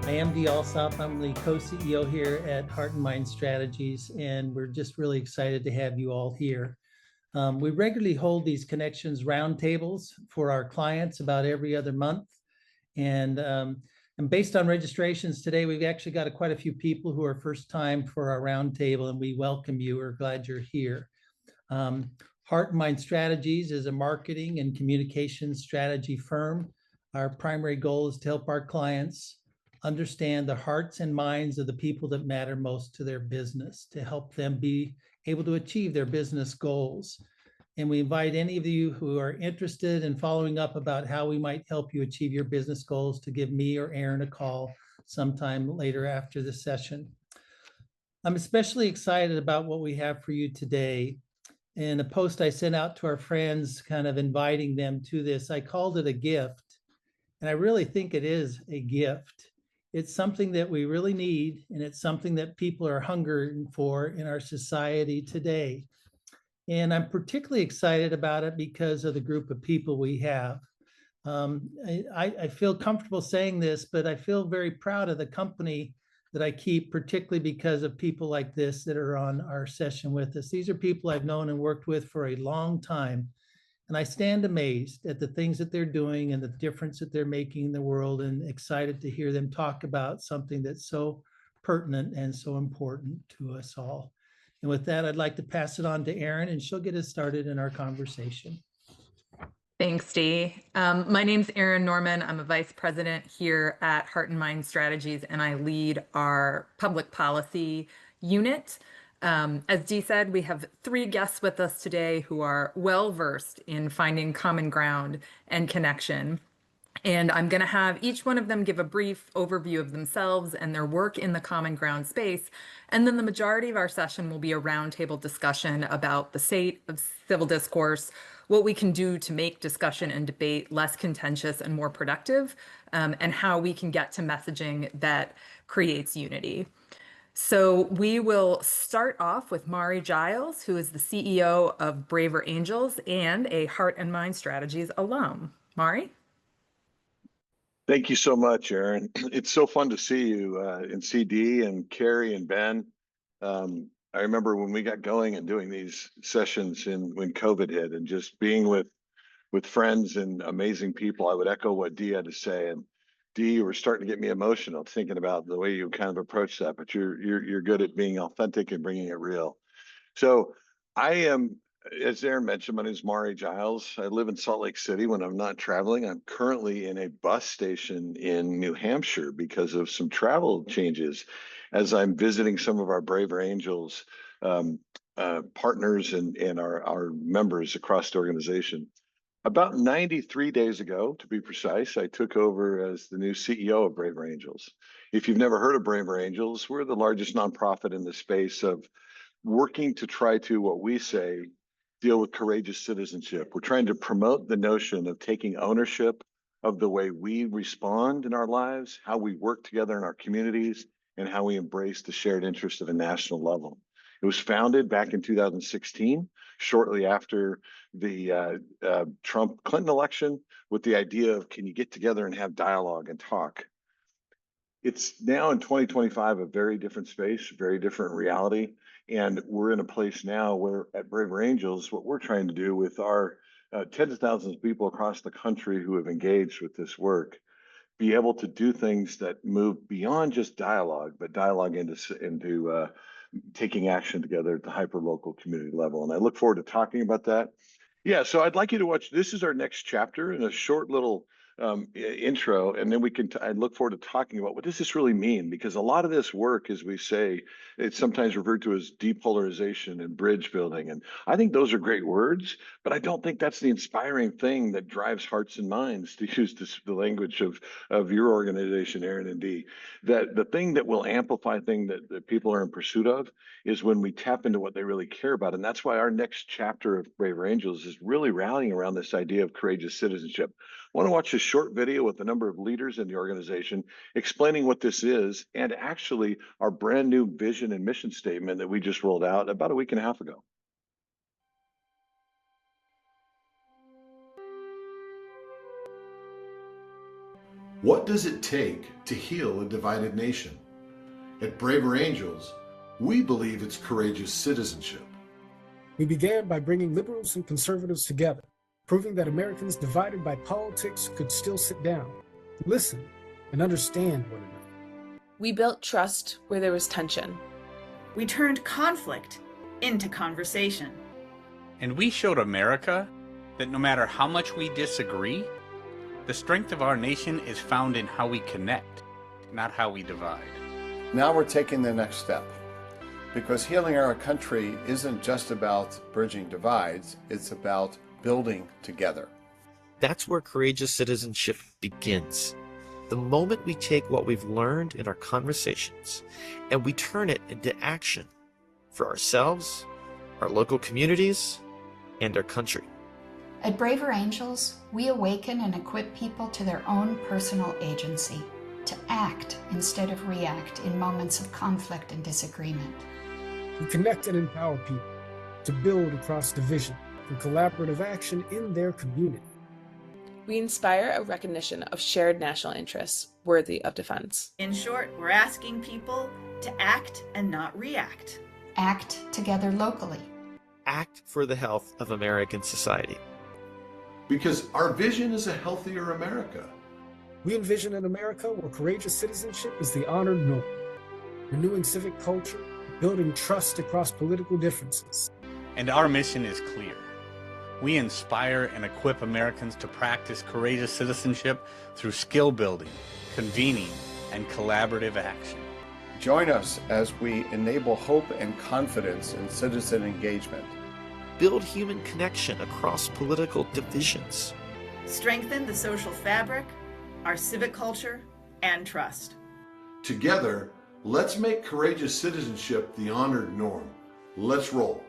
I am Dee Alsop. I'm the co-CEO here at Heart+Mind Strategies, and we're just really excited to have you all here. We regularly hold these connections roundtables for our clients about every other month. And based on registrations today, we've actually got quite a few people who are first time for our roundtable, and we welcome you. We're glad you're here. Heart+Mind Strategies is a marketing and communications strategy firm. Our primary goal is to help our clients understand the hearts and minds of the people that matter most to their business, to help them be able to achieve their business goals. And we invite any of you who are interested in following up about how we might help you achieve your business goals to give me or Erin a call sometime later after the session. I'm especially excited about what we have for you today. In a post I sent out to our friends, kind of inviting them to this, I called it a gift. And I really think it is a gift. It's something that we really need, and it's something that people are hungering for in our society today. And I'm particularly excited about it because of the group of people we have. I feel comfortable saying this, but I feel very proud of the company that I keep, particularly because of people like this that are on our session with us. These are people I've known and worked with for a long time. And I stand amazed at the things that they're doing and the difference that they're making in the world, and excited to hear them talk about something that's so pertinent and so important to us all. And with that, I'd like to pass it on to Erin, and she'll get us started in our conversation. Thanks, Dee. My name's Erin Norman. I'm a vice president here at Heart+Mind Strategies, and I lead our public policy unit. As Dee said, we have 3 guests with us today who are well-versed in finding common ground and connection. And I'm going to have each one of them give a brief overview of themselves and their work in the common ground space. And then the majority of our session will be a roundtable discussion about the state of civil discourse, what we can do to make discussion and debate less contentious and more productive, and how we can get to messaging that creates unity. So we will start off with Maury Giles, who is the CEO of Braver Angels and a Heart+Mind Strategies alum. Maury? Thank you so much, Erin. It's so fun to see you and see Dee and Carrie and Ben. I remember when we got going and doing these sessions when COVID hit, and just being with friends and amazing people. I would echo what Dee had to say. And Dee, you were starting to get me emotional thinking about the way you kind of approach that, but you're good at being authentic and bringing it real. So I am, as Erin mentioned, my name is Maury Giles. I live in Salt Lake City when I'm not traveling. I'm currently in a bus station in New Hampshire because of some travel changes, as I'm visiting some of our Braver Angels partners and our members across the organization. About 93 days ago, to be precise, I took over as the new CEO of Braver Angels. If you've never heard of Braver Angels, we're the largest nonprofit in the space of working to try to, what we say, deal with courageous citizenship. We're trying to promote the notion of taking ownership of the way we respond in our lives, how we work together in our communities, and how we embrace the shared interest of a national level. It was founded back in 2016, shortly after the Trump-Clinton election, with the idea of, can you get together and have dialogue and talk? It's now in 2025 a very different space, very different reality. And we're in a place now where at Braver Angels, what we're trying to do with our tens of thousands of people across the country who have engaged with this work, be able to do things that move beyond just dialogue, but dialogue into taking action together at the hyper-local community level. And I look forward to talking about that. Yeah, so I'd like you to watch. This is our next chapter in a short little intro, and then I look forward to talking about what does this really mean, because a lot of this work, as we say, it's sometimes referred to as depolarization and bridge building, and I think those are great words, but I don't think that's the inspiring thing that drives hearts and minds, to use the language of your organization, Erin and Dee. That the thing that will amplify thing that people are in pursuit of is when we tap into what they really care about. And that's why our next chapter of Braver Angels is really rallying around this idea of courageous citizenship. I want to watch a short video with a number of leaders in the organization explaining what this is, and actually our brand new vision and mission statement that we just rolled out about a week and a half ago. What does it take to heal a divided nation? At Braver Angels, we believe it's courageous citizenship. We began by bringing liberals and conservatives together, proving that Americans divided by politics could still sit down, listen, and understand one another. We built trust where there was tension. We turned conflict into conversation. And we showed America that no matter how much we disagree, the strength of our nation is found in how we connect, not how we divide. Now we're taking the next step, because healing our country isn't just about bridging divides, it's about building together. That's where courageous citizenship begins. The moment we take what we've learned in our conversations and we turn it into action for ourselves, our local communities, and our country. At Braver Angels, we awaken and equip people to their own personal agency, to act instead of react in moments of conflict and disagreement. We connect and empower people to build across division through collaborative action in their community. We inspire a recognition of shared national interests worthy of defense. In short, we're asking people to act and not react. Act together locally. Act for the health of American society. Because our vision is a healthier America. We envision an America where courageous citizenship is the honored norm, renewing civic culture, building trust across political differences. And our mission is clear. We inspire and equip Americans to practice courageous citizenship through skill building, convening, and collaborative action. Join us as we enable hope and confidence in citizen engagement. Build human connection across political divisions. Strengthen the social fabric, our civic culture, and trust. Together, let's make courageous citizenship the honored norm. Let's roll.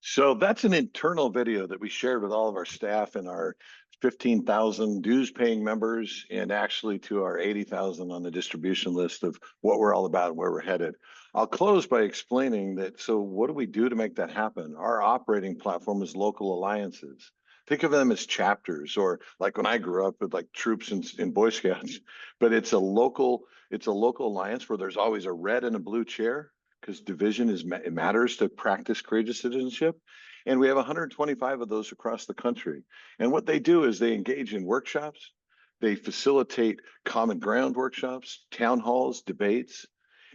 So that's an internal video that we shared with all of our staff and our 15,000 dues paying members, and actually to our 80,000 on the distribution list of what we're all about and where we're headed. I'll close by explaining that. So what do we do to make that happen? Our operating platform is local alliances. Think of them as chapters, or like when I grew up with like troops in Boy Scouts, but it's a local alliance where there's always a red and a blue chair, because division it matters to practice courageous citizenship. And we have 125 of those across the country. And what they do is they engage in workshops, they facilitate common ground workshops, town halls, debates,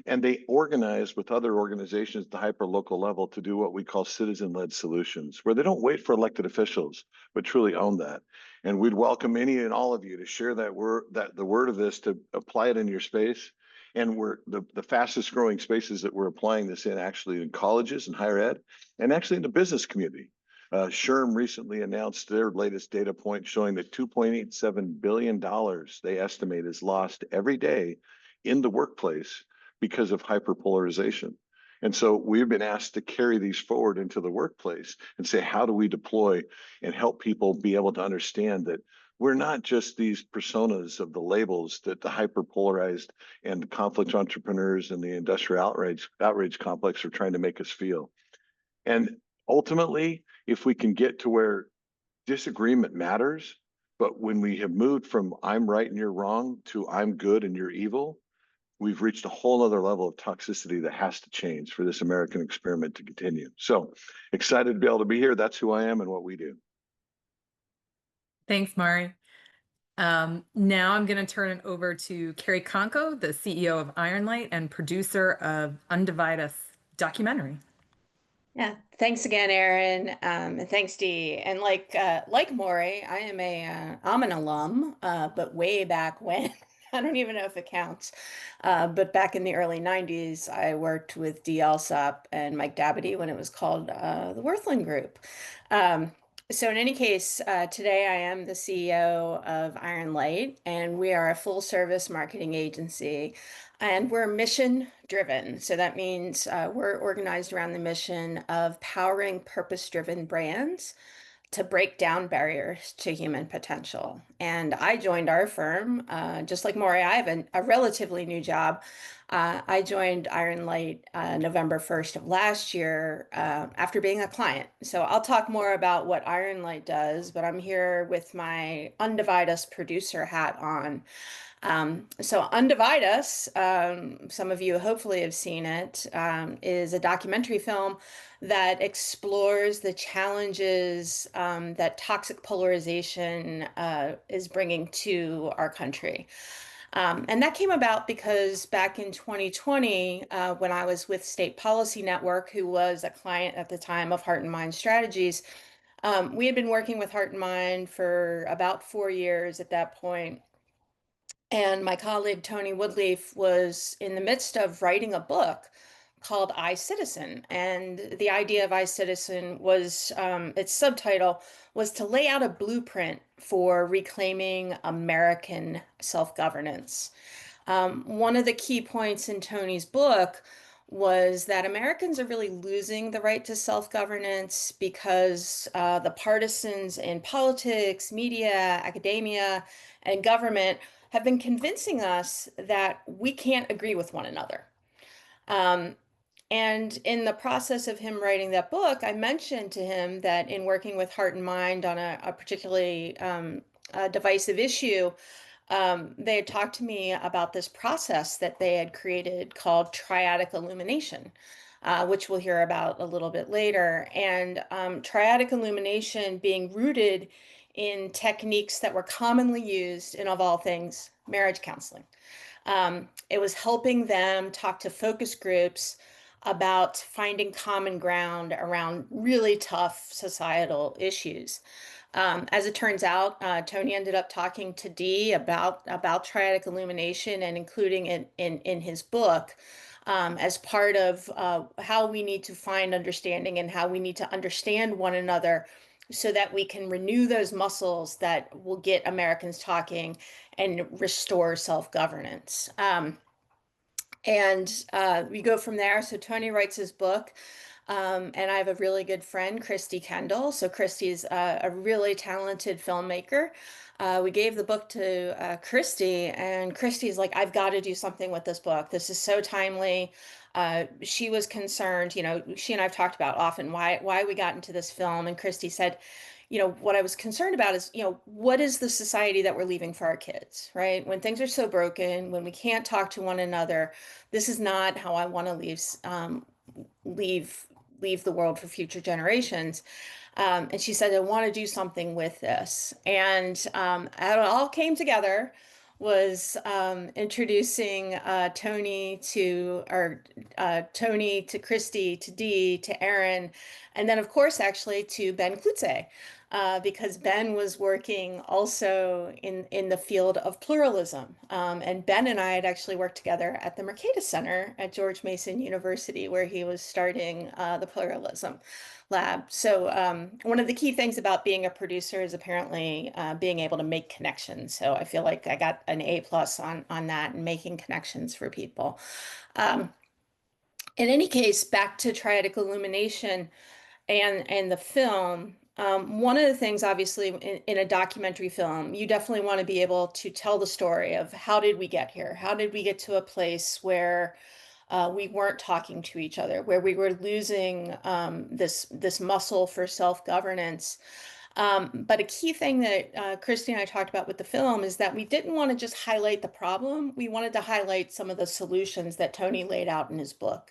and they organize with other organizations at the hyper-local level to do what we call citizen-led solutions, where they don't wait for elected officials, but truly own that. And we'd welcome any and all of you to share the word of this, to apply it in your space. And we're the fastest growing spaces that we're applying this in, actually in colleges and higher ed, and actually in the business community. SHRM recently announced their latest data point showing that $2.87 billion they estimate is lost every day in the workplace because of hyperpolarization. And so we've been asked to carry these forward into the workplace and say, how do we deploy and help people be able to understand that we're not just these personas of the labels that the hyperpolarized and conflict entrepreneurs and the industrial outrage complex are trying to make us feel. And ultimately, if we can get to where disagreement matters, but when we have moved from I'm right and you're wrong to I'm good and you're evil, we've reached a whole other level of toxicity that has to change for this American experiment to continue. So excited to be able to be here. That's who I am and what we do. Thanks, Maury. Now I'm going to turn it over to Carrie Conko, the CEO of Ironlight and producer of Undivide US documentary. Yeah, thanks again, Erin, and thanks, Dee. And like Maury, I'm an alum, but way back when. I don't even know if it counts. But back in the early 90s, I worked with Dee Alsop and Mike Dabity when it was called the Worthland Group. So in any case, today I am the CEO of Ironlight, and we are a full service marketing agency, and we're mission driven. So that means we're organized around the mission of powering purpose-driven brands to break down barriers to human potential. And I joined our firm, just like Maury, I have a relatively new job. I joined Iron Light November 1st of last year after being a client. So I'll talk more about what Iron Light does, but I'm here with my Undivide US producer hat on. So Undivide Us, some of you hopefully have seen it, is a documentary film that explores the challenges that toxic polarization is bringing to our country. And that came about because back in 2020, when I was with State Policy Network, who was a client at the time of Heart+Mind Strategies, we had been working with Heart+Mind for about 4 years at that point. And my colleague Tony Woodleaf was in the midst of writing a book called I, Citizen. And the idea of I, Citizen was, its subtitle was to lay out a blueprint for reclaiming American self-governance. One of the key points in Tony's book was that Americans are really losing the right to self-governance because the partisans in politics, media, academia, and government have been convincing us that we can't agree with one another. And in the process of him writing that book, I mentioned to him that in working with Heart+Mind on a particularly divisive issue, they had talked to me about this process that they had created called Triadic Illumination, which we'll hear about a little bit later. And Triadic Illumination being rooted in techniques that were commonly used in, of all things, marriage counseling. It was helping them talk to focus groups about finding common ground around really tough societal issues. As it turns out, Tony ended up talking to Dee about Triadic Illumination and including it in his book as part of how we need to find understanding and how we need to understand one another so that we can renew those muscles that will get Americans talking and restore self-governance. And we go from there. So Tony writes his book. And I have a really good friend, Christy Kendall. So Christy's a really talented filmmaker. We gave the book to Christy, and Christy's like, I've got to do something with this book. This is so timely. She was concerned, you know, she and I've talked about often why we got into this film. And Christy said, you know, what I was concerned about is, you know, what is the society that we're leaving for our kids, right? When things are so broken, when we can't talk to one another, this is not how I want to leave the world for future generations. And she said, I want to do something with this. And it all came together was introducing Tony to Christy, to Dee, to Erin, and then of course actually to Ben Klutsey, because Ben was working also in the field of pluralism. And Ben and I had actually worked together at the Mercatus Center at George Mason University, where he was starting the Pluralism Lab. So one of the key things about being a producer is apparently being able to make connections. So I feel like I got an A+ on that and making connections for people. In any case, back to Triadic Illumination and the film. One of the things, obviously, in a documentary film, you definitely want to be able to tell the story of how did we get here? How did we get to a place where we weren't talking to each other, where we were losing this muscle for self-governance? But a key thing that Christy and I talked about with the film is that we didn't want to just highlight the problem. We wanted to highlight some of the solutions that Tony laid out in his book.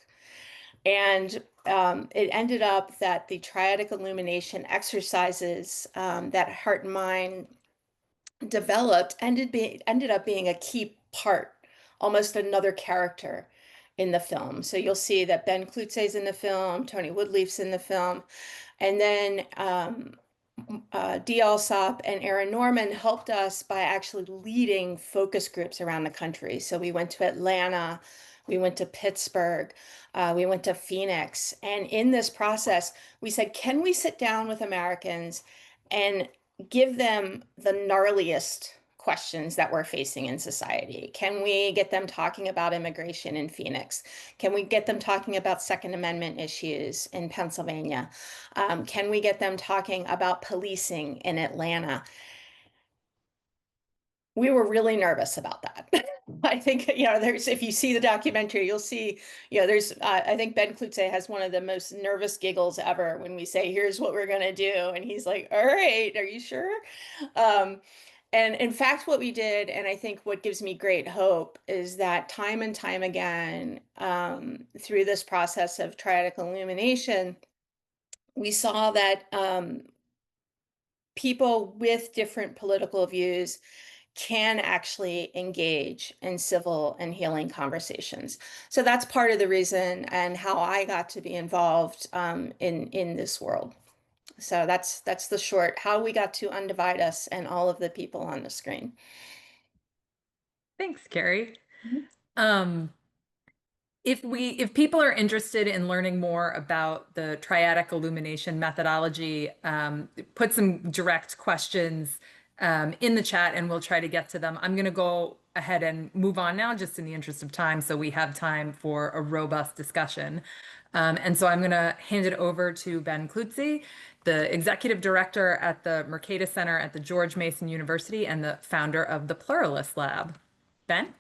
And it ended up that the Triadic Illumination exercises that Heart+Mind developed ended up being a key part, almost another character in the film. So you'll see that Ben Klutsey's in the film, Tony Woodleaf's in the film, and then Dee Alsop and Erin Norman helped us by actually leading focus groups around the country. So we went to Atlanta, we went to Pittsburgh, we went to Phoenix. And in this process, we said, can we sit down with Americans and give them the gnarliest questions that we're facing in society? Can we get them talking about immigration in Phoenix? Can we get them talking about Second Amendment issues in Pennsylvania? Can we get them talking about policing in Atlanta? we were really nervous about that. I think, there's, if you see the documentary, you'll see, there's, I think Ben Klutsey has one of the most nervous giggles ever when we say, here's what we're going to do. And he's like, all right, are you sure? And in fact, what we did, and I think what gives me great hope, is that time and time again, through this process of triadic illumination, we saw that people with different political views can actually engage in civil and healing conversations. So that's part of the reason and how I got to be involved in this world. So that's the short, how we got to Undivide Us and all of the people on the screen. Thanks, Carrie. If people are interested in learning more about the triadic illumination methodology, put some direct questions in the chat and we'll try to get to them. I'm going to go ahead and move on now, just in the interest of time, so we have time for a robust discussion. And so I'm going to hand it over to Ben Klutsey, the executive director at the Mercatus Center at the George Mason University and the founder of the Pluralist Lab. Ben?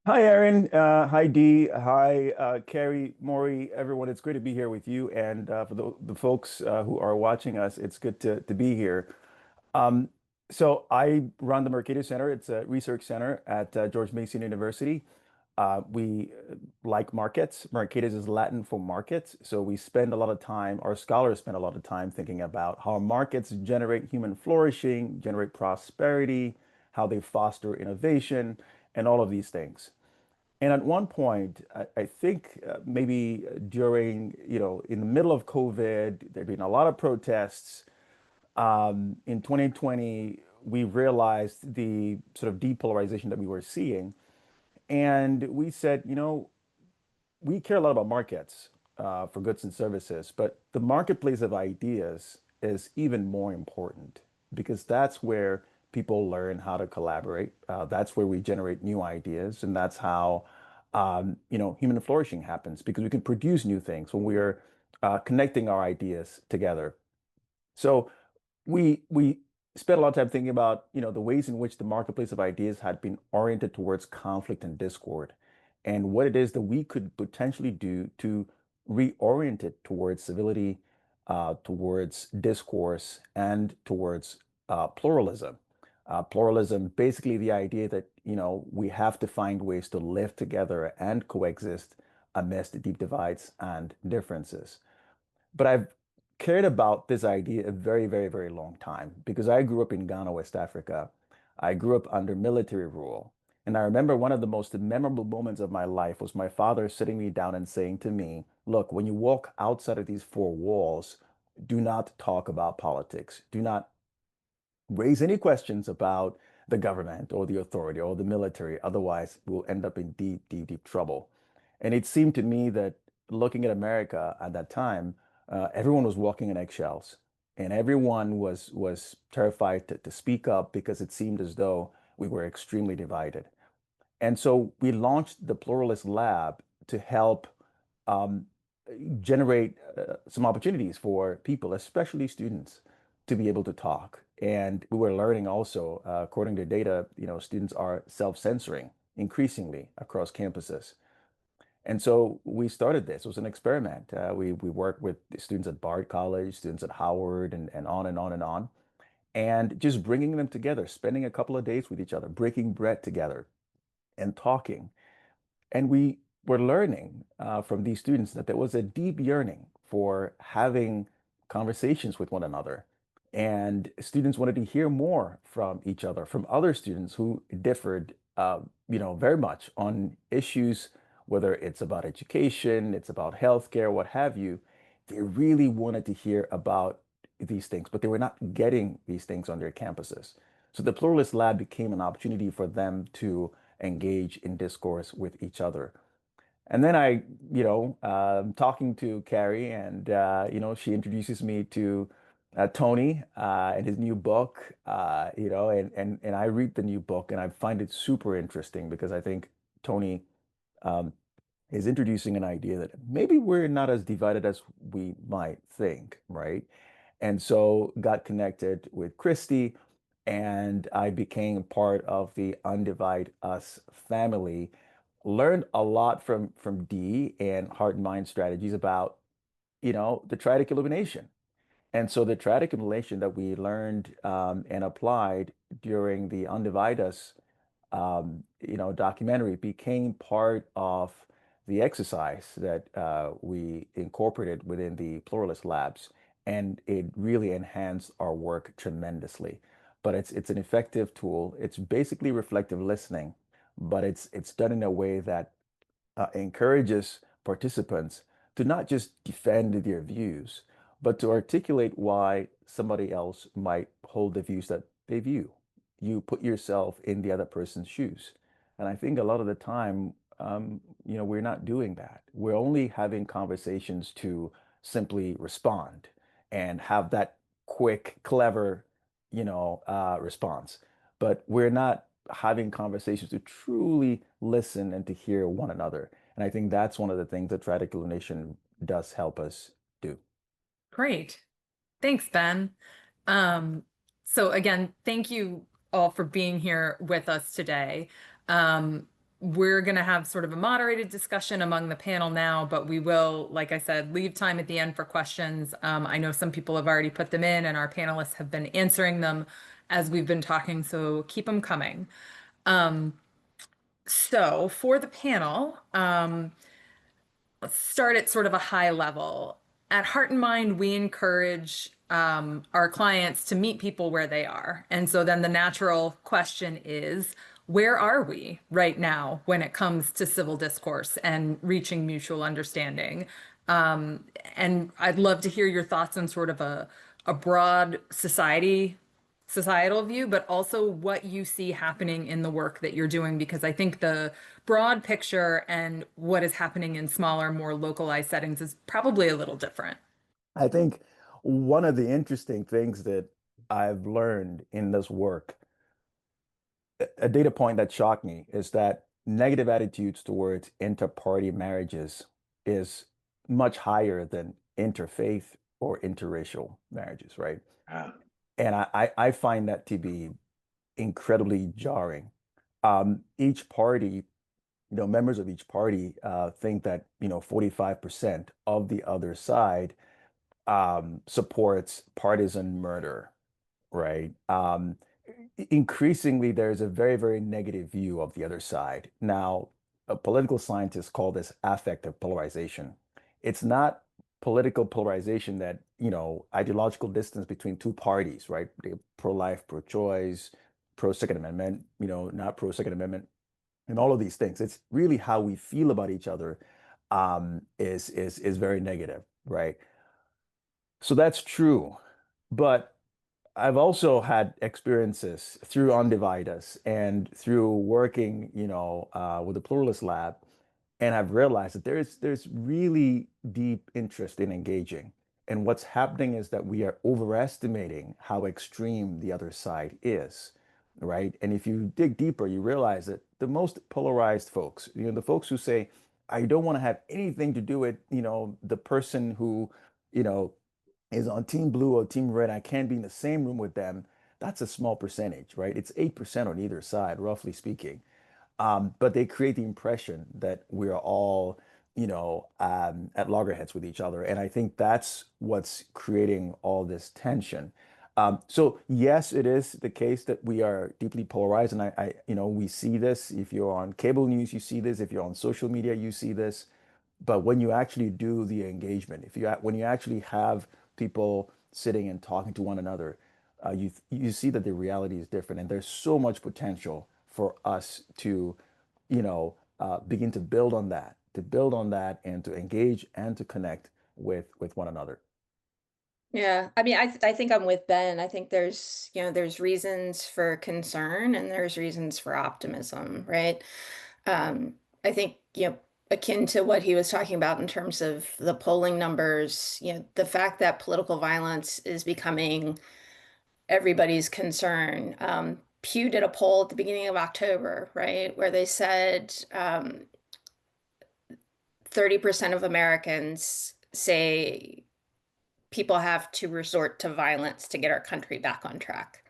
Hi, Erin. Hi, Dee. Hi, Carrie, Maury, everyone. It's great to be here with you. And for the folks who are watching us, it's good to be here. So I run the Mercatus Center. It's a research center at George Mason University. We like markets. Mercatus is Latin for markets. So we spend a lot of time, our scholars spend a lot of time thinking about how markets generate human flourishing, generate prosperity, how they foster innovation, and all of these things. And at one point, I think maybe during, in the middle of COVID, there'd been a lot of protests. In 2020, we realized the sort of depolarization that we were seeing. And we said, we care a lot about markets for goods and services, but the marketplace of ideas is even more important because that's where people learn how to collaborate. That's where we generate new ideas, and that's how human flourishing happens because we can produce new things when we are connecting our ideas together. So we spent a lot of time thinking about the ways in which the marketplace of ideas had been oriented towards conflict and discord, and what it is that we could potentially do to reorient it towards civility, towards discourse, and towards pluralism. Pluralism, basically the idea that, we have to find ways to live together and coexist amidst deep divides and differences. But I've cared about this idea a very, very, very long time because I grew up in Ghana, West Africa. I grew up under military rule. And I remember one of the most memorable moments of my life was my father sitting me down and saying to me, look, when you walk outside of these four walls, do not talk about politics. Do not raise any questions about the government or the authority or the military. Otherwise, we'll end up in deep, deep, deep trouble. And it seemed to me that looking at America at that time, everyone was walking in eggshells, and everyone was terrified to speak up because it seemed as though we were extremely divided. And so we launched the Pluralist Lab to help generate some opportunities for people, especially students, to be able to talk. And we were learning also, according to data, students are self-censoring increasingly across campuses. And so we started this. It was an experiment. We worked with students at Bard College, students at Howard, and on and on and on. And just bringing them together, spending a couple of days with each other, breaking bread together and talking. And we were learning from these students that there was a deep yearning for having conversations with one another. And students wanted to hear more from each other, from other students who differed, very much on issues, whether it's about education, it's about healthcare, what have you. They really wanted to hear about these things, but they were not getting these things on their campuses. So the Pluralist Lab became an opportunity for them to engage in discourse with each other. And then I, talking to Carrie, and she introduces me to Tony and his new book, and I read the new book and I find it super interesting because I think Tony is introducing an idea that maybe we're not as divided as we might think, right? And so got connected with Christy, and I became part of the Undivide US family. Learned a lot from Dee and Heart and Mind Strategies about, the Triadic Illumination. And so the Triadic Illumination that we learned and applied during the Undivide US documentary became part of the exercise that we incorporated within the Pluralist Labs, and it really enhanced our work tremendously. But it's an effective tool. It's basically reflective listening, but it's done in a way that encourages participants to not just defend their views, but to articulate why somebody else might hold the views that they view. You put yourself in the other person's shoes. And I think a lot of the time, we're not doing that. We're only having conversations to simply respond and have that quick, clever, response. But we're not having conversations to truly listen and to hear one another. And I think that's one of the things that Triadic Illumination does help us do. Great. Thanks, Ben. So again, thank you all for being here with us today. We're going to have sort of a moderated discussion among the panel now, but we will, like I said, leave time at the end for questions. I know some people have already put them in, and our panelists have been answering them as we've been talking, so keep them coming. So for the panel, let's start at sort of a high level. At Heart and Mind, we encourage our clients to meet people where they are. And so then the natural question is, where are we right now when it comes to civil discourse and reaching mutual understanding? And I'd love to hear your thoughts on sort of a broad societal view, but also what you see happening in the work that you're doing, because I think the broad picture and what is happening in smaller, more localized settings is probably a little different. I think one of the interesting things that I've learned in this work, a data point that shocked me, is that negative attitudes towards inter-party marriages is much higher than interfaith or interracial marriages, right? Yeah. And I find that to be incredibly jarring. Each party, members of each party think that, 45% of the other side supports partisan murder, right? Increasingly, there's a very, very negative view of the other side. Now, political scientists call this affective polarization. It's not political polarization that, ideological distance between two parties, right? They're pro-life, pro-choice, pro-Second Amendment, not pro-Second Amendment, and all of these things. It's really how we feel about each other is very negative, right? So that's true. But I've also had experiences through Undivide US and through working, with the Pluralist Lab, and I've realized that there's really deep interest in engaging. And what's happening is that we are overestimating how extreme the other side is, right? And if you dig deeper, you realize that the most polarized folks, the folks who say, I don't want to have anything to do with, the person who, you know, is on team blue or team red, I can't be in the same room with them. That's a small percentage, right? It's 8% on either side, roughly speaking. But they create the impression that we're all, at loggerheads with each other. And I think that's what's creating all this tension. So yes, it is the case that we are deeply polarized. And we see this. If you're on cable news, you see this. If you're on social media, you see this. But when you actually do the engagement, when you actually have people sitting and talking to one another, you see that the reality is different, and there's so much potential for us to, begin to build on that, and to engage and to connect with one another. Yeah, I mean, I think I'm with Ben. I think there's reasons for concern and there's reasons for optimism, right? I think, akin to what he was talking about in terms of the polling numbers, the fact that political violence is becoming everybody's concern. Pew did a poll at the beginning of October, right, where they said 30% of Americans say people have to resort to violence to get our country back on track.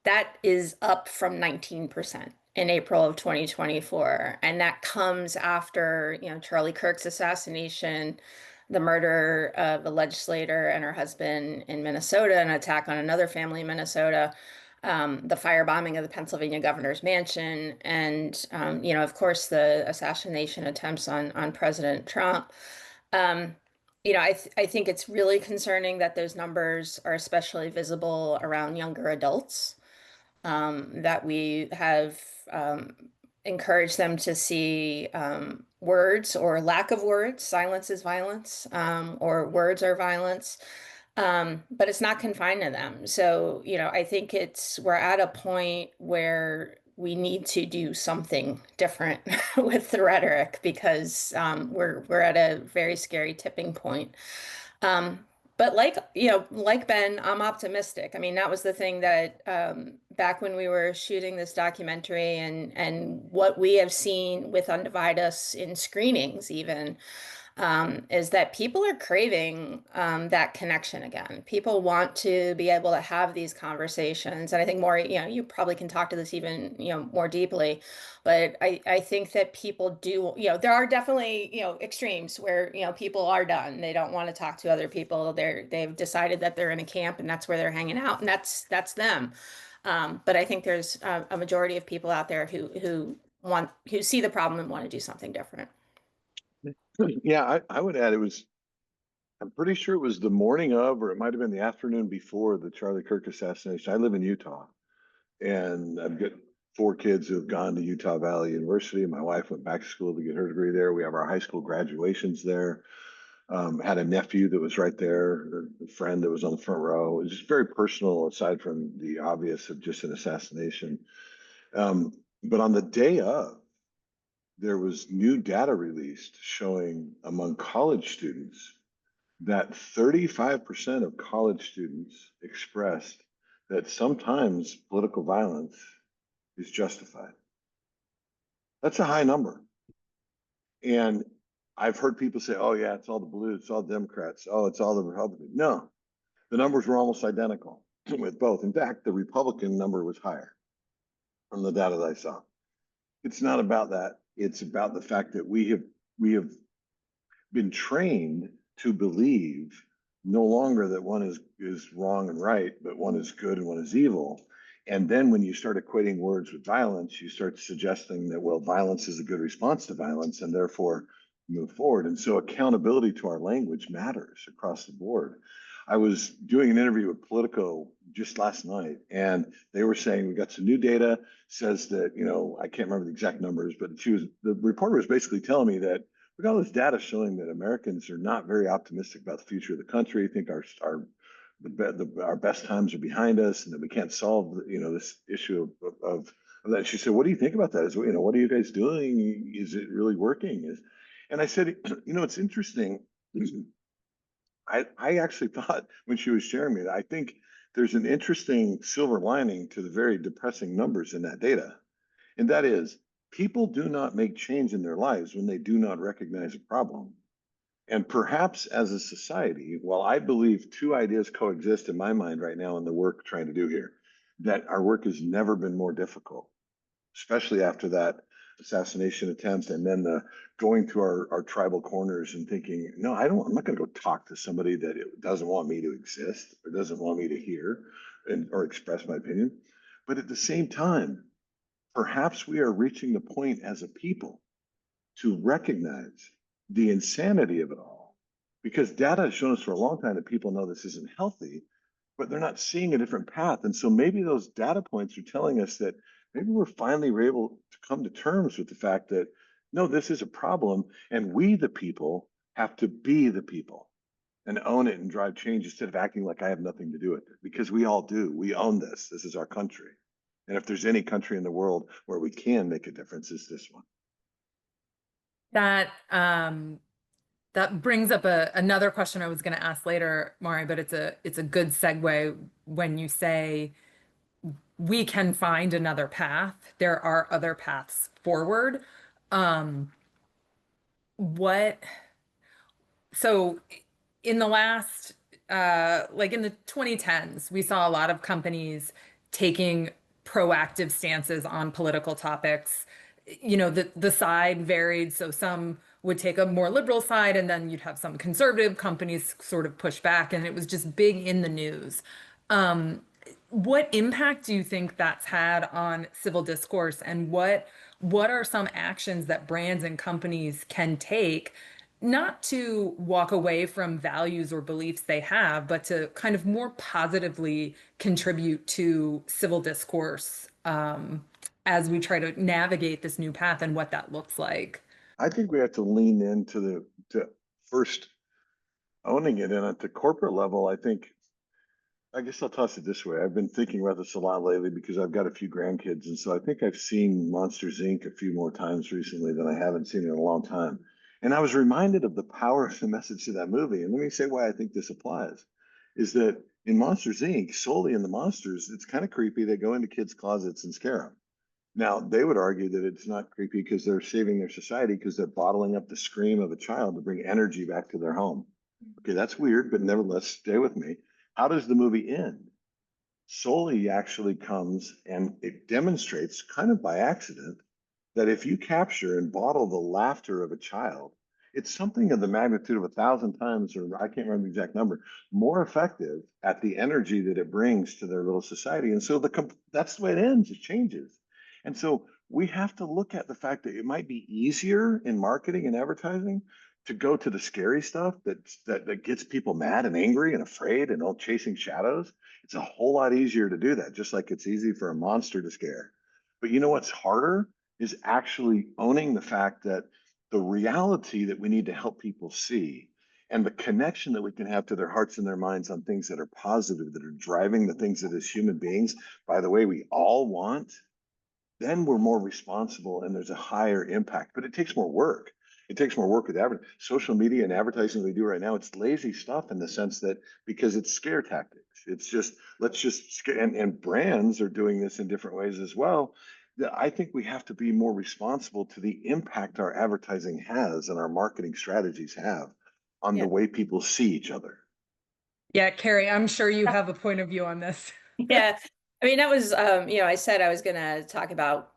That is up from 19% in April of 2024. And that comes after, Charlie Kirk's assassination, the murder of a legislator and her husband in Minnesota, an attack on another family in Minnesota, the firebombing of the Pennsylvania governor's mansion, and, of course, the assassination attempts on President Trump. I think it's really concerning that those numbers are especially visible around younger adults, that we have encouraged them to see words or lack of words. Silence is violence, or words are violence. But it's not confined to them. So, I think we're at a point where we need to do something different with the rhetoric, because we're at a very scary tipping point. But like Ben, I'm optimistic. I mean, that was the thing that back when we were shooting this documentary, and what we have seen with Undivide US in screenings even, is that people are craving that connection again. People want to be able to have these conversations. And I think, Maury, you probably can talk to this even, more deeply. But I think that people do, there are definitely, extremes where, people are done. They don't want to talk to other people. They've decided that they're in a camp and that's where they're hanging out, and that's them. But I think there's a majority of people out there who see the problem and want to do something different. Yeah, I would add I'm pretty sure it was the morning of, or it might have been the afternoon before the Charlie Kirk assassination. I live in Utah, and I've got 4 kids who have gone to Utah Valley University. My wife went back to school to get her degree there. We have our high school graduations there. Had a nephew that was right there, a friend that was on the front row. It was just very personal, aside from the obvious of just an assassination. But on the day of, there was new data released showing among college students that 35% of college students expressed that sometimes political violence is justified. That's a high number. And I've heard people say, oh, yeah, it's all the blues, it's all the Democrats, oh, it's all the Republicans. No, the numbers were almost identical with both. In fact, the Republican number was higher from the data that I saw. It's not about that. It's about the fact that we have been trained to believe no longer that one is wrong and right, but one is good and one is evil. And then when you start equating words with violence, you start suggesting that, well, violence is a good response to violence, and therefore move forward. And so accountability to our language matters across the board. I was doing an interview with Politico just last night, and they were saying we got some new data, says that, I can't remember the exact numbers, but the reporter was basically telling me that we got all this data showing that Americans are not very optimistic about the future of the country. Think our best times are behind us, and that we can't solve this issue of that. She said, "What do you think about that? What are you guys doing? Is it really working?" And I said, it's interesting. I actually thought when she was sharing me that I think there's an interesting silver lining to the very depressing numbers in that data. And that is, people do not make change in their lives when they do not recognize a problem. And perhaps as a society, while I believe 2 ideas coexist in my mind right now in the work trying to do here, that our work has never been more difficult, especially after that assassination attempt, and then the going through our tribal corners and thinking, no, I'm not going to go talk to somebody that doesn't want me to exist or doesn't want me to hear or express my opinion. But at the same time, perhaps we are reaching the point as a people to recognize the insanity of it all, because data has shown us for a long time that people know this isn't healthy, but they're not seeing a different path. And so maybe those data points are telling us that maybe we're finally able to come to terms with the fact that, no, this is a problem, and we, the people, have to be the people and own it and drive change instead of acting like I have nothing to do with it, because we all do. We own this. This is our country. And if there's any country in the world where we can make a difference, it's this one. That brings up another question I was going to ask later, Maury, but it's a good segue when you say we can find another path. There are other paths forward. So in the last, like in the 2010s, we saw a lot of companies taking proactive stances on political topics. You know, the side varied. So some would take a more liberal side, and then you'd have some conservative companies sort of push back, and it was just big in the news. What impact do you think that's had on civil discourse, and what are some actions that brands and companies can take, not to walk away from values or beliefs they have, but to kind of more positively contribute to civil discourse as we try to navigate this new path and what that looks like? I think we have to lean into to first owning it. And at the corporate level, I guess I'll toss it this way. I've been thinking about this a lot lately because I've got a few grandkids. And so I think I've seen Monsters, Inc. a few more times recently than I haven't seen it in a long time. And I was reminded of the power of the message of that movie. And let me say why I think this applies is that in Monsters, Inc., solely in the monsters, it's kind of creepy. They go into kids' closets and scare them. Now, they would argue that it's not creepy because they're saving their society because they're bottling up the scream of a child to bring energy back to their home. Okay, that's weird, but nevertheless, stay with me. How does the movie end? Sully actually comes and it demonstrates, kind of by accident, that if you capture and bottle the laughter of a child, it's something of the magnitude of 1,000 times, or I can't remember the exact number, more effective at the energy that it brings to their little society. And so that's the way it ends. It changes. And so we have to look at the fact that it might be easier in marketing and advertising to go to the scary stuff that gets people mad and angry and afraid and all chasing shadows. It's a whole lot easier to do that, just like it's easy for a monster to scare. But you know what's harder is actually owning the fact that the reality that we need to help people see and the connection that we can have to their hearts and their minds on things that are positive, that are driving the things that as human beings, by the way, we all want, then we're more responsible and there's a higher impact. But it takes more work. It takes more work with social media and advertising we do right now. It's lazy stuff in the sense that because it's scare tactics. It's just, let's just scare, and brands are doing this in different ways as well. I think we have to be more responsible to the impact our advertising has and our marketing strategies have on the way people see each other. Yeah, Carrie, I'm sure you have a point of view on this. Yeah. I mean, that was, I said I was going to talk about,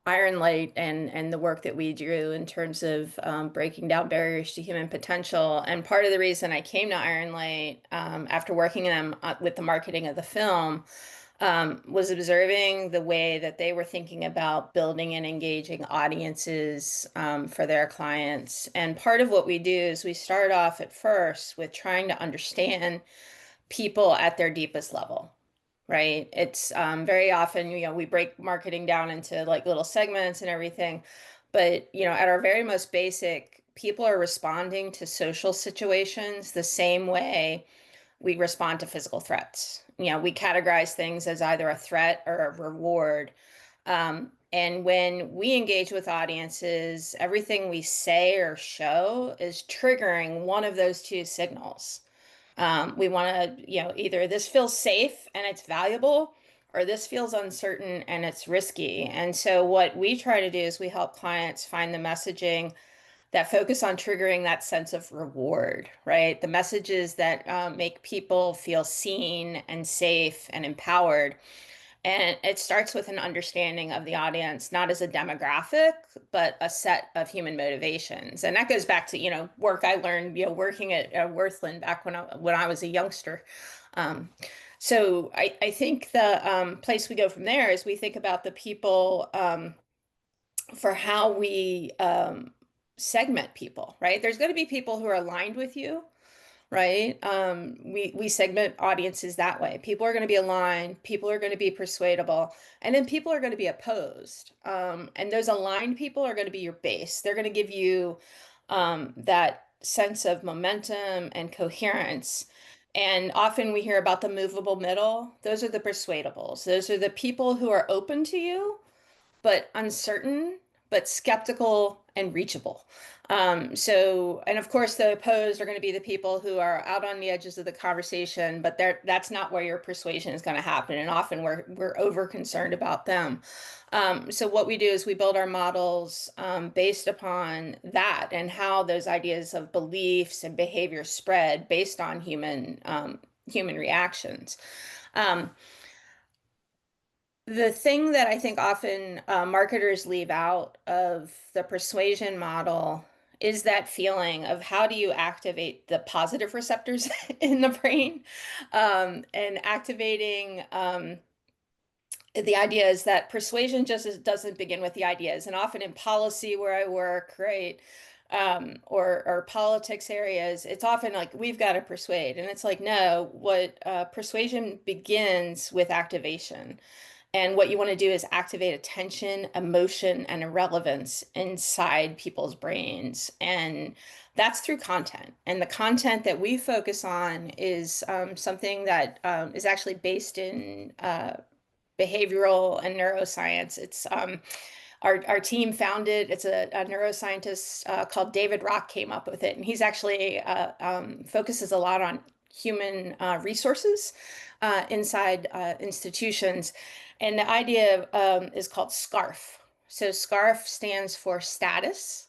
Iron Light and the work that we do in terms of breaking down barriers to human potential. And part of the reason I came to Iron Light after working them with the marketing of the film was observing the way that they were thinking about building and engaging audiences for their clients. And part of what we do is we start off at first with trying to understand people at their deepest level. Right. It's very often, we break marketing down into like little segments and everything. But, at our very most basic, people are responding to social situations the same way we respond to physical threats. We categorize things as either a threat or a reward. And when we engage with audiences, everything we say or show is triggering one of those two signals. We want to, either this feels safe and it's valuable, or this feels uncertain and it's risky. And so what we try to do is we help clients find the messaging that focus on triggering that sense of reward, right? The messages that make people feel seen and safe and empowered. And it starts with an understanding of the audience, not as a demographic, but a set of human motivations. And that goes back to, work I learned, working at Worthland back when I was a youngster. So I think the place we go from there is we think about the people for how we segment people, right? There's going to be people who are aligned with you. Right. We segment audiences that way. People are going to be aligned, people are going to be persuadable, and then people are going to be opposed. And those aligned people are going to be your base. They're going to give you that sense of momentum and coherence. And often we hear about the movable middle. Those are the persuadables. Those are the people who are open to you, but uncertain, but skeptical and reachable. And of course, the opposed are going to be the people who are out on the edges of the conversation, but that's not where your persuasion is going to happen. And often we're over concerned about them. So what we do is we build our models based upon that and how those ideas of beliefs and behavior spread based on human reactions. The thing that I think often marketers leave out of the persuasion model is that feeling of how do you activate the positive receptors in the brain, and activating the idea is that persuasion doesn't begin with the ideas. And often in policy where I work, right, or politics areas, it's often like, we've got to persuade. And it's like, no, what persuasion begins with activation. And what you want to do is activate attention, emotion, and irrelevance inside people's brains. And that's through content. And the content that we focus on is something that is actually based in behavioral and neuroscience. It's our team found it. It's a neuroscientist called David Rock came up with it, and he's actually focuses a lot on human resources inside institutions. And the idea is called SCARF. So SCARF stands for status,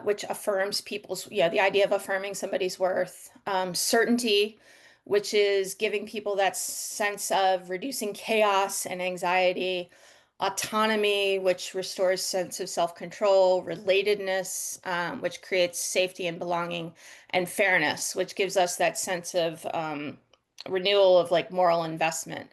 which affirms people's, the idea of affirming somebody's worth. Certainty, which is giving people that sense of reducing chaos and anxiety. Autonomy, which restores sense of self-control. Relatedness, which creates safety and belonging. And fairness, which gives us that sense of renewal of like moral investment.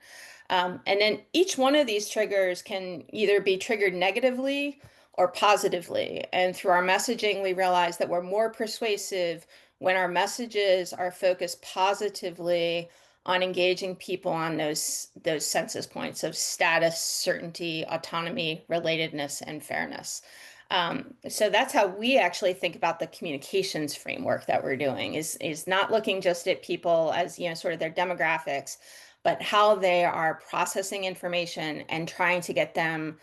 And then each one of these triggers can either be triggered negatively or positively. And through our messaging, we realize that we're more persuasive when our messages are focused positively on engaging people on those census points of status, certainty, autonomy, relatedness, and fairness. So that's how we actually think about the communications framework that we're doing, is not looking just at people as, sort of their demographics, but how they are processing information and trying to get them,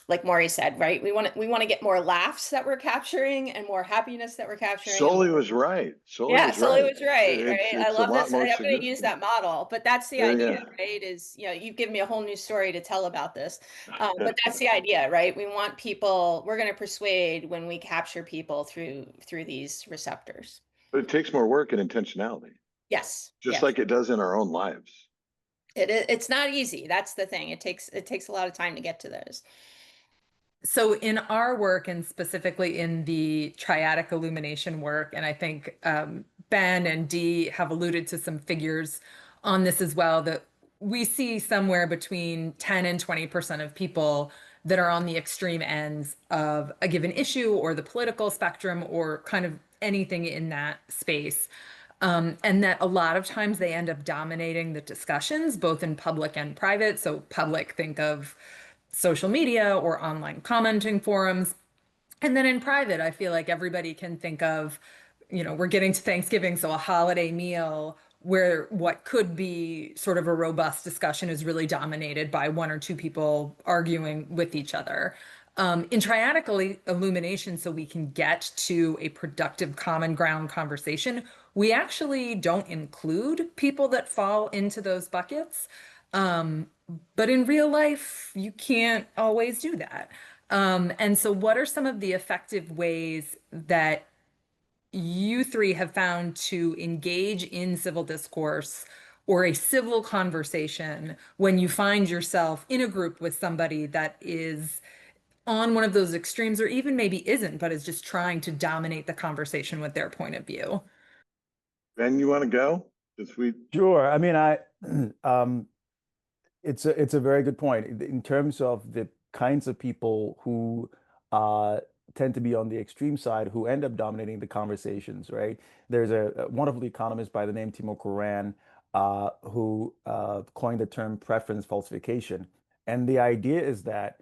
like Maury said, right? We want to get more laughs that we're capturing and more happiness that we're capturing. Sully was right. Sully was right. I love this. I'm going to use that model, but that's the idea, right? Is, you've given me a whole new story to tell about this. But that's the idea, right? We want people, we're going to persuade when we capture people through these receptors. But it takes more work and intentionality. Yes. Just like it does in our own lives. It's not easy. That's the thing. It takes a lot of time to get to those. So in our work, and specifically in the triadic illumination work, and I think Ben and Dee have alluded to some figures on this as well, that we see somewhere between 10 and 20% of people that are on the extreme ends of a given issue or the political spectrum or kind of anything in that space. And that a lot of times they end up dominating the discussions, both in public and private. So public, think of social media or online commenting forums. And then in private, I feel like everybody can think of, we're getting to Thanksgiving, so a holiday meal where what could be sort of a robust discussion is really dominated by one or two people arguing with each other. In triadic illumination, so we can get to a productive common ground conversation, we actually don't include people that fall into those buckets. But in real life, you can't always do that. And so what are some of the effective ways that you three have found to engage in civil discourse or a civil conversation when you find yourself in a group with somebody that is on one of those extremes, or even maybe isn't, but is just trying to dominate the conversation with their point of view? Ben, you want to go? Sure. I mean, it's a very good point in terms of the kinds of people who tend to be on the extreme side who end up dominating the conversations, right? There's a wonderful economist by the name Timo Koran who coined the term preference falsification. And the idea is that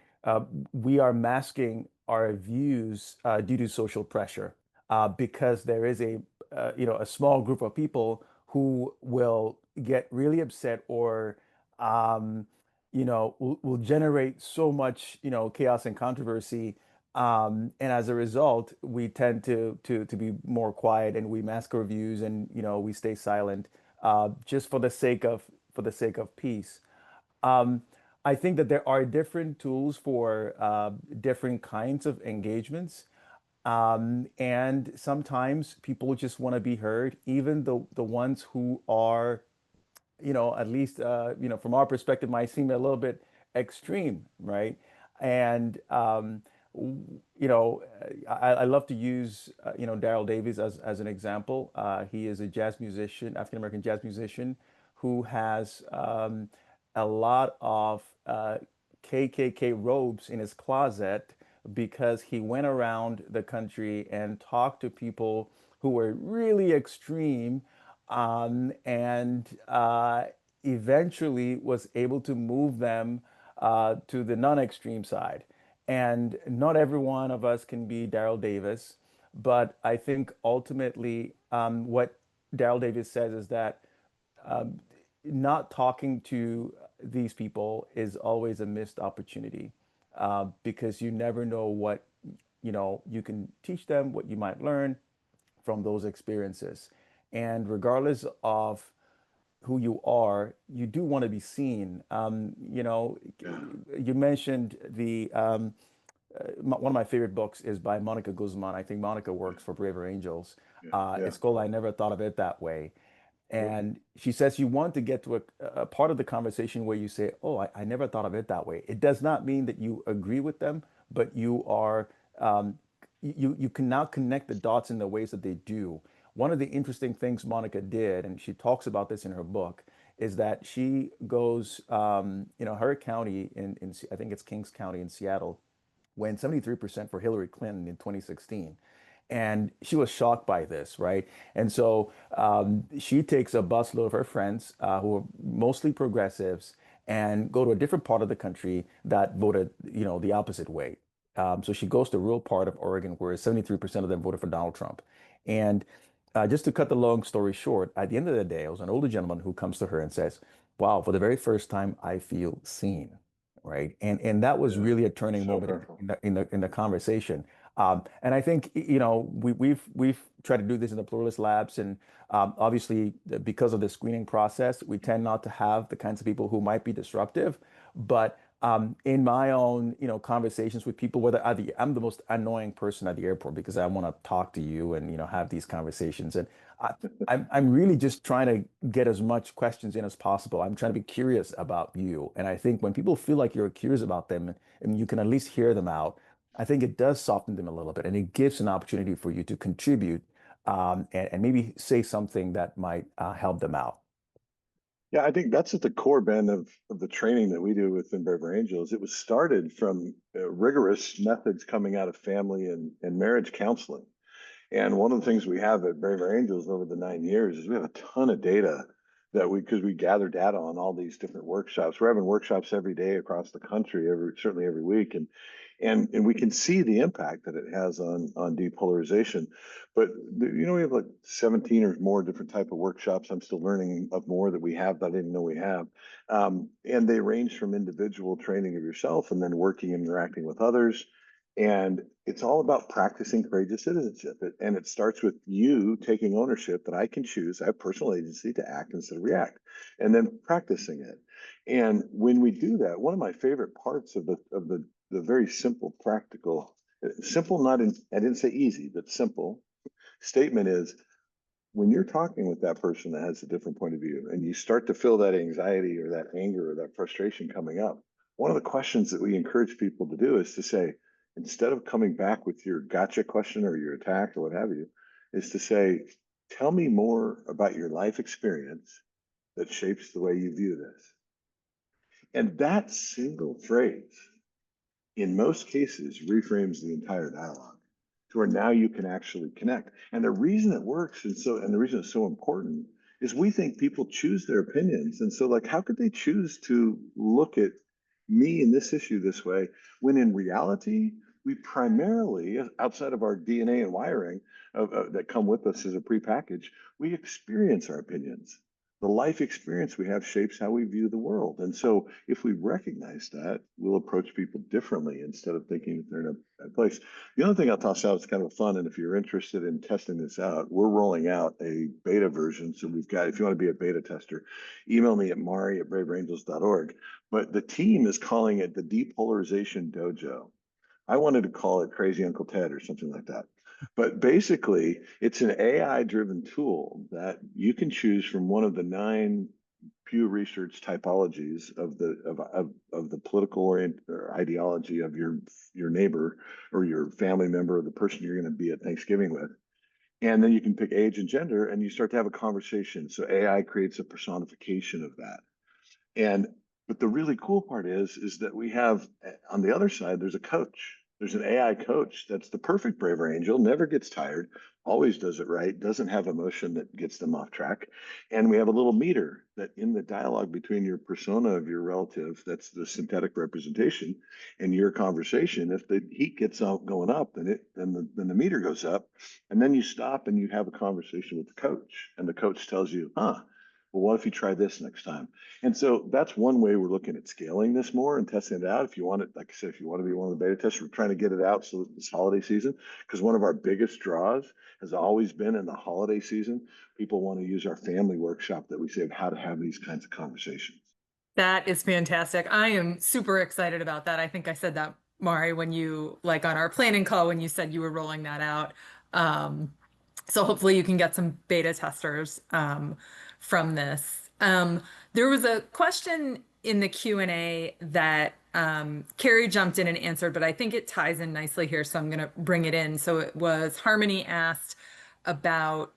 we are masking our views due to social pressure because there is a small group of people who will get really upset or will generate so much chaos and controversy, and as a result we tend to be more quiet and we mask our views and we stay silent just for the sake of peace. I think that there are different tools for different kinds of engagements. And sometimes people just want to be heard, even the ones who are at least, from our perspective, might seem a little bit extreme, right? And, I love to use, Daryl Davies as an example. He is a jazz musician, African American jazz musician, who has a lot of KKK robes in his closet because he went around the country and talked to people who were really extreme, and eventually was able to move them to the non-extreme side. And not every one of us can be Daryl Davis, but I think ultimately what Daryl Davis says is that um, not talking to these people is always a missed opportunity, because you never know what you can teach them, what you might learn from those experiences. And regardless of who you are, you do want to be seen. Yeah. You mentioned one of my favorite books is by Monica Guzman. I think Monica works for Braver Angels. Yeah. Yeah. It's called I Never Thought of It That Way. Yep. And she says you want to get to a part of the conversation where you say, "Oh, I never thought of it that way." It does not mean that you agree with them, but you are you can now connect the dots in the ways that they do. One of the interesting things Monica did, and she talks about this in her book, is that she goes, her county in I think it's Kings County in Seattle, went 73% for Hillary Clinton in 2016. And she was shocked by this, right? And so she takes a busload of her friends who are mostly progressives and go to a different part of the country that voted, the opposite way. So she goes to a rural part of Oregon where 73% of them voted for Donald Trump. And just to cut the long story short, at the end of the day, it was an older gentleman who comes to her and says, "Wow, for the very first time, I feel seen." Right. And that was Yeah. really a turning So moment powerful. in the conversation. And I think, we've tried to do this in the Pluralist Labs, and obviously because of the screening process, we tend not to have the kinds of people who might be disruptive. But in my own, conversations with people, whether I'm the most annoying person at the airport because I want to talk to you and have these conversations, and I'm really just trying to get as much questions in as possible. I'm trying to be curious about you, and I think when people feel like you're curious about them and you can at least hear them out, I think it does soften them a little bit, and it gives an opportunity for you to contribute, and maybe say something that might help them out. Yeah, I think that's at the core, Ben, of the training that we do within Braver Angels. It was started from rigorous methods coming out of family and marriage counseling. And one of the things we have at Braver Angels over the 9 years is we have a ton of data because we gather data on all these different workshops. We're having workshops every day across the country, certainly every week. And we can see the impact that it has on depolarization. But we have like 17 or more different type of workshops. I'm still learning of more that we have that I didn't know we have. And they range from individual training of yourself and then working and interacting with others. And it's all about practicing courageous citizenship. And it starts with you taking ownership that I can choose. I have personal agency to act instead of react, and then practicing it. And when we do that, one of my favorite parts of the very simple, practical, simple, I didn't say easy, but simple statement is when you're talking with that person that has a different point of view and you start to feel that anxiety or that anger or that frustration coming up, one of the questions that we encourage people to do is to say, instead of coming back with your gotcha question or your attack or what have you, is to say, tell me more about your life experience that shapes the way you view this. And that single phrase, in most cases, reframes the entire dialogue to where now you can actually connect. And the reason it works and the reason it's so important is we think people choose their opinions. And so, like, how could they choose to look at me in this issue this way when in reality, we primarily, outside of our DNA and wiring that come with us as a prepackaged, we experience our opinions. The life experience we have shapes how we view the world. And so if we recognize that, we'll approach people differently instead of thinking that they're in a bad place. The other thing I'll toss out is kind of fun. And if you're interested in testing this out, we're rolling out a beta version. So we've got, if you want to be a beta tester, email me at maury@braverangels.org. But the team is calling it the Depolarization Dojo. I wanted to call it Crazy Uncle Ted or something like that. But basically, it's an AI-driven tool that you can choose from one of the 9 Pew Research typologies of the political orient or ideology of your neighbor or your family member or the person you're going to be at Thanksgiving with. And then you can pick age and gender and you start to have a conversation. So AI creates a personification of that. And but the really cool part is that we have on the other side, there's a coach. There's an AI coach that's the perfect braver angel, never gets tired, always does it right, doesn't have emotion that gets them off track. And we have a little meter that in the dialogue between your persona of your relative, that's the synthetic representation, and your conversation, if the heat gets going up, then the meter goes up. And then you stop and you have a conversation with the coach. And the coach tells you, well, what if you try this next time? And so that's one way we're looking at scaling this more and testing it out. If you want it, like I said, if you want to be one of the beta testers, we're trying to get it out so this holiday season, because one of our biggest draws has always been in the holiday season. People want to use our family workshop that we say of how to have these kinds of conversations. That is fantastic. I am super excited about that. I think I said that, Maury, when you, like on our planning call, when you said you were rolling that out. So hopefully you can get some beta testers from this. There was a question in the Q&A that Carrie jumped in and answered, but I think it ties in nicely here, so I'm going to bring it in. So it was Harmony asked about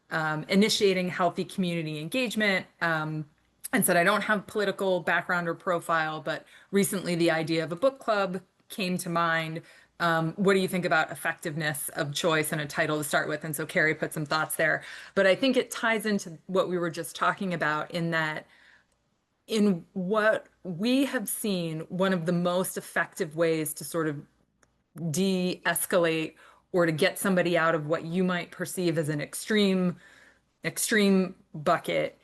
initiating healthy community engagement and said, I don't have political background or profile, but recently the idea of a book club came to mind. What do you think about effectiveness of choice and a title to start with? And so Carrie put some thoughts there, but I think it ties into what we were just talking about in that in what we have seen, one of the most effective ways to sort of de-escalate or to get somebody out of what you might perceive as an extreme bucket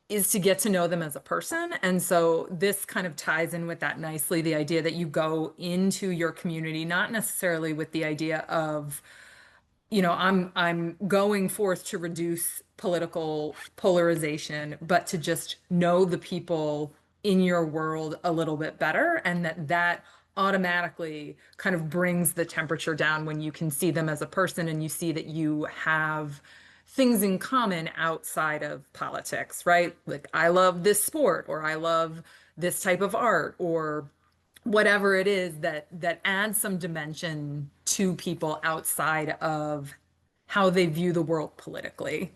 is to get to know them as a person. And so this kind of ties in with that nicely, the idea that you go into your community, not necessarily with the idea of, you know, I'm going forth to reduce political polarization, but to just know the people in your world a little bit better, and that automatically kind of brings the temperature down when you can see them as a person and you see that you have things in common outside of politics, right? Like, I love this sport, or I love this type of art, or whatever it is that adds some dimension to people outside of how they view the world politically.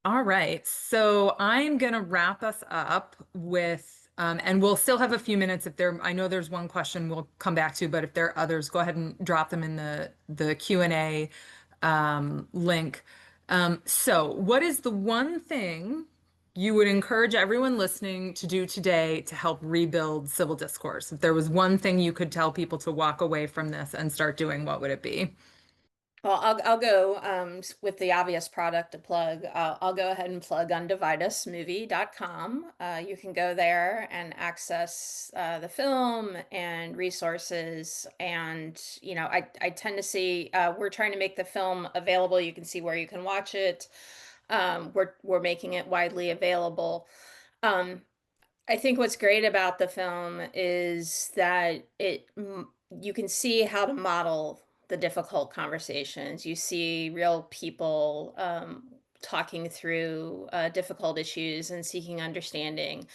All right, so I'm gonna wrap us up with, and we'll still have a few minutes if there, I know there's one question we'll come back to, but if there are others, go ahead and drop them in the Q&A link. So what is the one thing you would encourage everyone listening to do today to help rebuild civil discourse? If there was one thing you could tell people to walk away from this and start doing, what would it be? Well, I'll go with the obvious product to plug. I'll go ahead and plug undivideusmovie.com. You can go there and access the film and resources. And, you know, I tend to see we're trying to make the film available. You can see where you can watch it. We're making it widely available. I think what's great about the film is that you can see how to model the difficult conversations. You see real people talking through difficult issues and seeking understanding.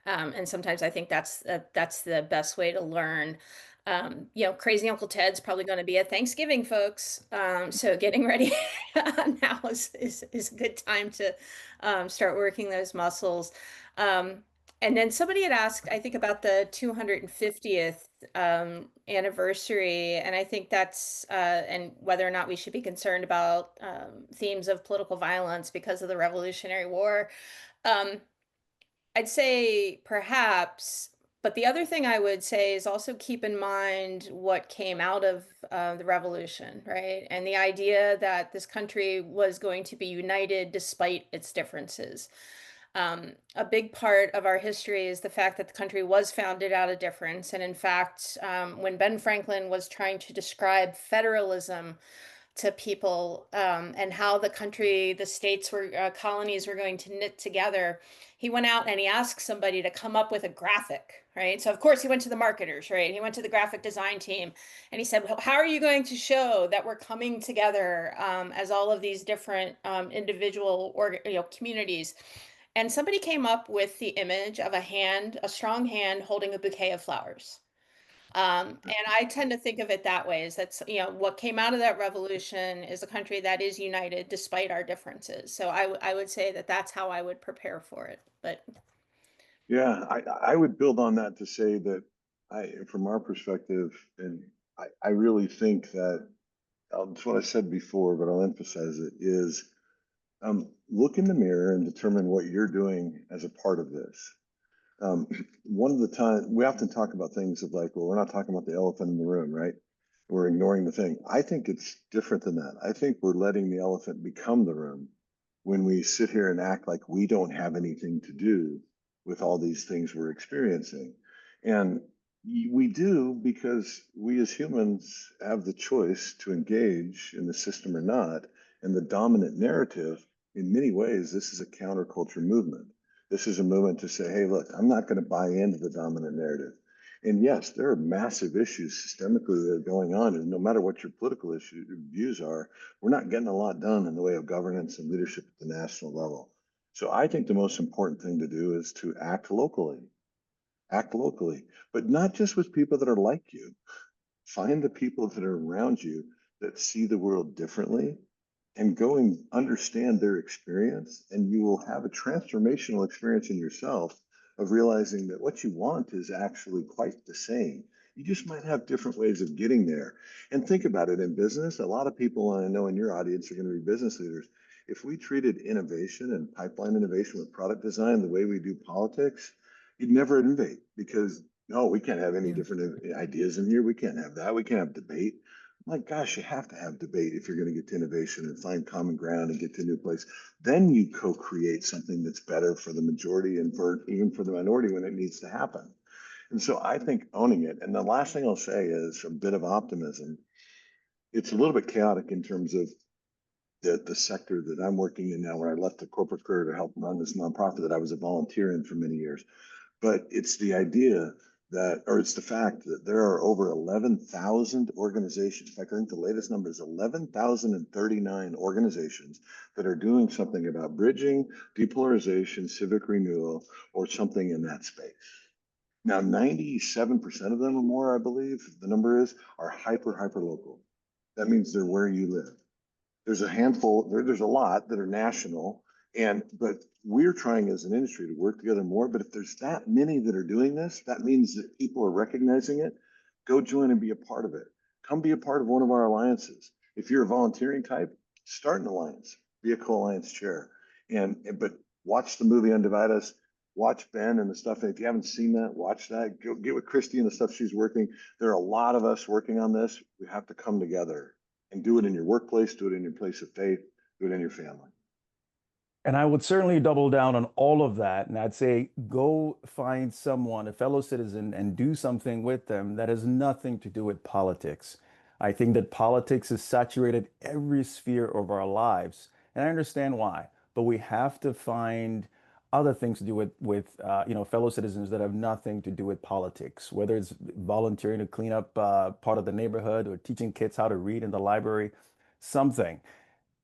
And sometimes I think that's the best way to learn. You know, Crazy Uncle Ted's probably going to be at Thanksgiving, folks. So getting ready now is a good time to start working those muscles. And then somebody had asked, I think, about the 250th anniversary, and I think that's and whether or not we should be concerned about themes of political violence because of the Revolutionary War. I'd say perhaps, but the other thing I would say is also keep in mind what came out of the revolution, right? And the idea that this country was going to be united despite its differences. A big part of our history is the fact that the country was founded out of difference. And in fact, when Ben Franklin was trying to describe federalism to people and how the country, the states were, colonies were going to knit together, he went out and he asked somebody to come up with a graphic, right? So of course he went to the marketers, right? He went to the graphic design team and he said, well, how are you going to show that we're coming together as all of these different individual communities? And somebody came up with the image of a hand, a strong hand holding a bouquet of flowers. And I tend to think of it that way, is that's, what came out of that revolution is a country that is united despite our differences. So I would say that that's how I would prepare for it. But Yeah, I would build on that to say that from our perspective, and I really think that it's what I said before, but I'll emphasize it, is look in the mirror and determine what you're doing as a part of this. One of the time we often talk about things of like, well, we're not talking about the elephant in the room, right? We're ignoring the thing. I think it's different than that. I think we're letting the elephant become the room when we sit here and act like we don't have anything to do with all these things we're experiencing. And we do because we as humans have the choice to engage in the system or not. And the dominant narrative, in many ways, this is a counterculture movement. This is a movement to say, hey, look, I'm not going to buy into the dominant narrative. And yes, there are massive issues systemically that are going on. And no matter what your political views are, we're not getting a lot done in the way of governance and leadership at the national level. So I think the most important thing to do is to act locally, but not just with people that are like you. Find the people that are around you that see the world differently and go and understand their experience, and you will have a transformational experience in yourself of realizing that what you want is actually quite the same. You just might have different ways of getting there. And think about it in business. A lot of people I know in your audience are going to be business leaders. If we treated innovation and pipeline innovation with product design the way we do politics, you'd never innovate because no, we can't have any different ideas in here. We can't have that. We can't have debate. My gosh, you have to have debate if you're going to get to innovation and find common ground and get to a new place. Then you co-create something that's better for the majority and even for the minority when it needs to happen. And so I think owning it. And the last thing I'll say is a bit of optimism. It's a little bit chaotic in terms of the sector that I'm working in now, where I left the corporate career to help run this nonprofit that I was a volunteer in for many years. But it's the idea that, or it's the fact that there are over 11,000 organizations. In fact, I think the latest number is 11,039 organizations that are doing something about bridging, depolarization, civic renewal, or something in that space. Now, 97% of them or more, I believe the number is, are hyper local. That means they're where you live. There's a handful, there's a lot that are national, but we're trying as an industry to work together more. But if there's that many that are doing this, that means that people are recognizing it. Go join and be a part of it. Come be a part of one of our alliances. If you're a volunteering type, start an alliance, be a co-alliance chair. But watch the movie Undivide US, watch Ben and the stuff. If you haven't seen that, watch that. Go get with Christy and the stuff she's working. There are a lot of us working on this. We have to come together and do it in your workplace, do it in your place of faith, do it in your family. And I would certainly double down on all of that. And I'd say, go find someone, a fellow citizen, and do something with them that has nothing to do with politics. I think that politics has saturated every sphere of our lives. And I understand why, but we have to find other things to do with fellow citizens that have nothing to do with politics, whether it's volunteering to clean up part of the neighborhood or teaching kids how to read in the library, something.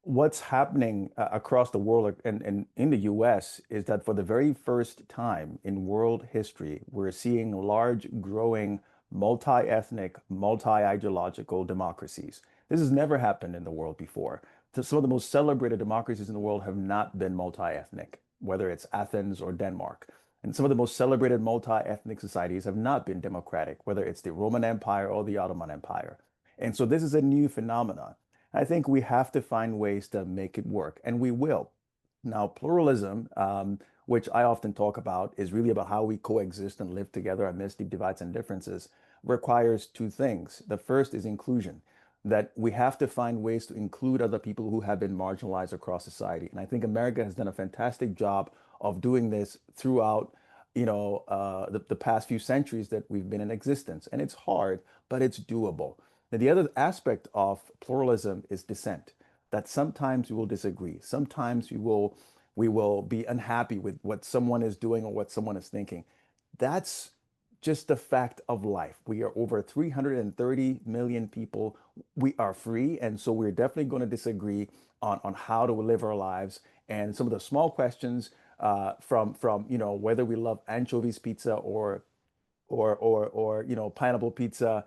What's happening across the world and in the US is that for the very first time in world history, we're seeing large, growing, multi-ethnic, multi-ideological democracies. This has never happened in the world before. Some of the most celebrated democracies in the world have not been multi-ethnic, whether it's Athens or Denmark. And some of the most celebrated multi-ethnic societies have not been democratic, whether it's the Roman Empire or the Ottoman Empire. And so this is a new phenomenon. I think we have to find ways to make it work, and we will. Now, pluralism, which I often talk about, is really about how we coexist and live together amidst deep divides and differences, requires two things. The first is inclusion, that we have to find ways to include other people who have been marginalized across society. And I think America has done a fantastic job of doing this throughout the past few centuries that we've been in existence. And it's hard, but it's doable. Now, the other aspect of pluralism is dissent, that sometimes we will disagree. Sometimes we will be unhappy with what someone is doing or what someone is thinking. That's just the fact of life. We are over 330 million people. We are free. And so we're definitely going to disagree on how to live our lives. And some of the small questions from whether we love anchovies pizza or pineapple pizza,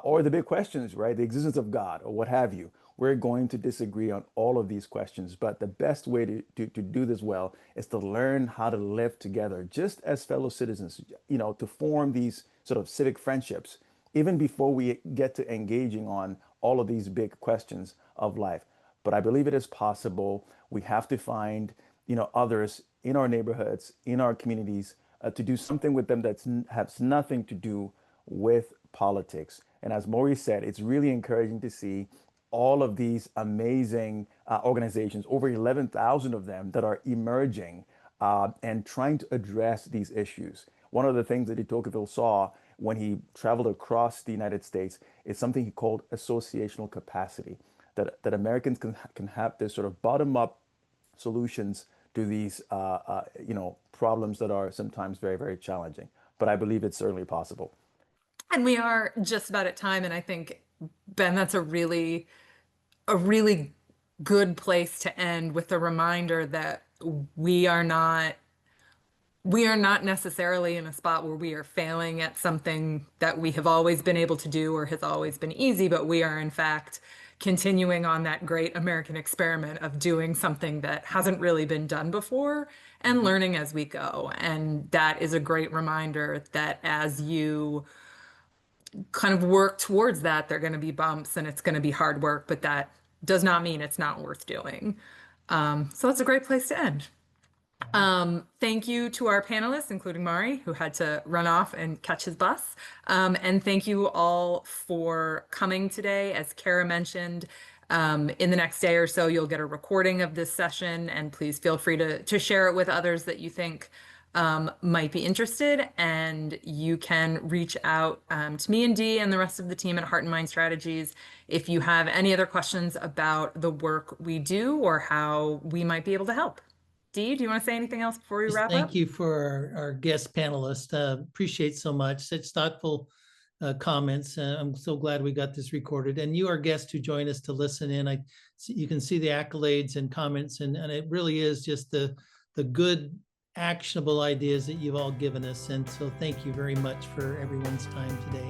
or the big questions, right? The existence of God or what have you. We're going to disagree on all of these questions, but the best way to do this well is to learn how to live together just as fellow citizens, to form these sort of civic friendships, even before we get to engaging on all of these big questions of life. But I believe it is possible. We have to find, others in our neighborhoods, in our communities, to do something with them that has nothing to do with politics. And as Maury said, it's really encouraging to see all of these amazing organizations, over 11,000 of them, that are emerging and trying to address these issues. One of the things that de Tocqueville saw when he traveled across the United States is something he called associational capacity, that Americans can have this sort of bottom-up solutions to these problems that are sometimes very, very challenging. But I believe it's certainly possible. And we are just about at time, and I think, Ben, that's a really good place to end, with a reminder that we are not necessarily in a spot where we are failing at something that we have always been able to do or has always been easy, but we are in fact continuing on that great American experiment of doing something that hasn't really been done before and learning as we go. And that is a great reminder that as you kind of work towards that, there are going to be bumps and it's going to be hard work, but that does not mean it's not worth doing. So that's a great place to end. Thank you to our panelists, including Maury, who had to run off and catch his bus. And thank you all for coming today. As Kara mentioned, in the next day or so, you'll get a recording of this session, and please feel free to share it with others that you think might be interested. And you can reach out to me and Dee and the rest of the team at Heart and Mind Strategies if you have any other questions about the work we do or how we might be able to help. Dee, do you want to say anything else before we wrap up? Thank you for our guest panelists. Appreciate so much. Such thoughtful comments. I'm so glad we got this recorded. And you, our guests who join us to listen in, you can see the accolades and comments, and it really is just the good, actionable ideas that you've all given us. And so thank you very much for everyone's time today.